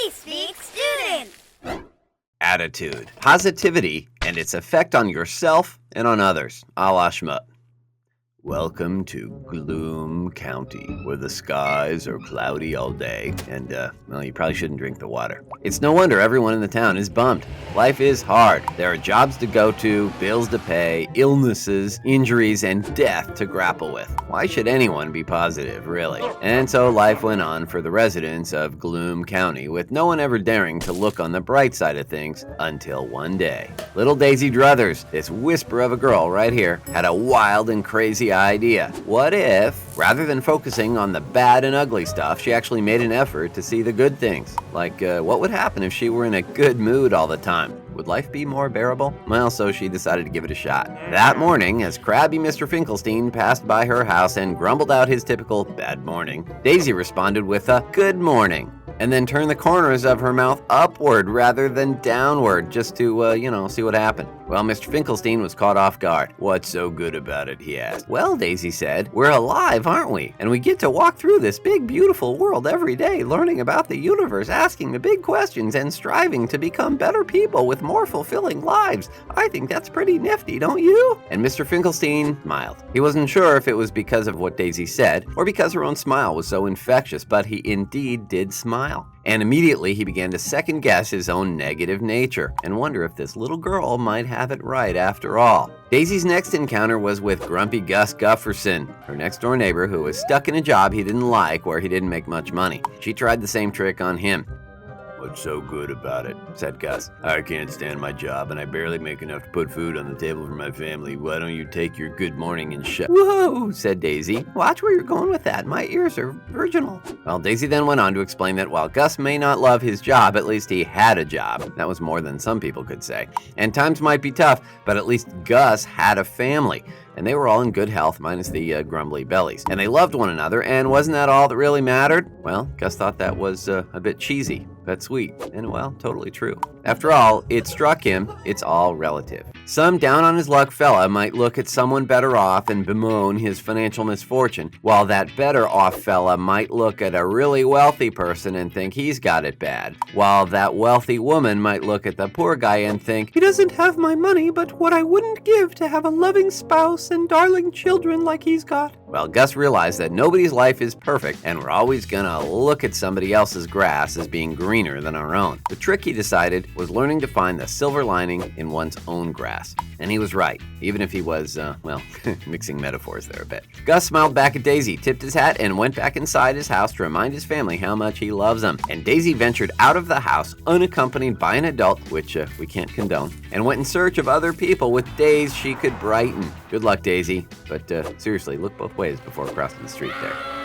We speak student. Attitude, positivity, and its effect on yourself and on others, a la Shmoop. Welcome to Gloom County, where the skies are cloudy all day, and, you probably shouldn't drink the water. It's no wonder everyone in the town is bummed. Life is hard. There are jobs to go to, bills to pay, illnesses, injuries, and death to grapple with. Why should anyone be positive, really? And so life went on for the residents of Gloom County, with no one ever daring to look on the bright side of things until one day. Little Daisy Druthers, this whisper of a girl right here, had a wild and crazy idea. What if, rather than focusing on the bad and ugly stuff, she actually made an effort to see the good things? Like, what would happen if she were in a good mood all the time? Would life be more bearable? Well, so she decided to give it a shot. That morning, as crabby Mr. Finkelstein passed by her house and grumbled out his typical bad morning, Daisy responded with a good morning, and then turned the corners of her mouth upward rather than downward, just to, see what happened. Well, Mr. Finkelstein was caught off guard. "What's so good about it?" he asked. "Well," Daisy said, "we're alive, aren't we? And we get to walk through this big, beautiful world every day, learning about the universe, asking the big questions, and striving to become better people with more fulfilling lives. I think that's pretty nifty, don't you?" And Mr. Finkelstein smiled. He wasn't sure if it was because of what Daisy said, or because her own smile was so infectious, but he indeed did smile. And immediately he began to second-guess his own negative nature and wonder if this little girl might have it right after all. Daisy's next encounter was with grumpy Gus Gufferson, her next-door neighbor who was stuck in a job he didn't like where he didn't make much money. She tried the same trick on him. "What's so good about it?" said Gus. "I can't stand my job, and I barely make enough to put food on the table for my family. Why don't you take your good morning and shut—" "Whoa," said Daisy. "Watch where you're going with that. My ears are virginal." Well, Daisy then went on to explain that while Gus may not love his job, at least he had a job. That was more than some people could say. And times might be tough, but at least Gus had a family. And they were all in good health, minus the grumbly bellies. And they loved one another, and wasn't that all that really mattered? Well, Gus thought that was a bit cheesy, but sweet, and well, totally true. After all, it struck him, it's all relative. Some down-on-his-luck fella might look at someone better off and bemoan his financial misfortune, while that better-off fella might look at a really wealthy person and think he's got it bad, while that wealthy woman might look at the poor guy and think, "He doesn't have my money, but what I wouldn't give to have a loving spouse and darling children like he's got." Well, Gus realized that nobody's life is perfect, and we're always gonna look at somebody else's grass as being greener than our own. The trick, he decided, was learning to find the silver lining in one's own grass. And he was right, even if he was, mixing metaphors there a bit. Gus smiled back at Daisy, tipped his hat, and went back inside his house to remind his family how much he loves them. And Daisy ventured out of the house, unaccompanied by an adult, which we can't condone, and went in search of other people with days she could brighten. Good luck, Daisy. But seriously, look both ways before crossing the street there.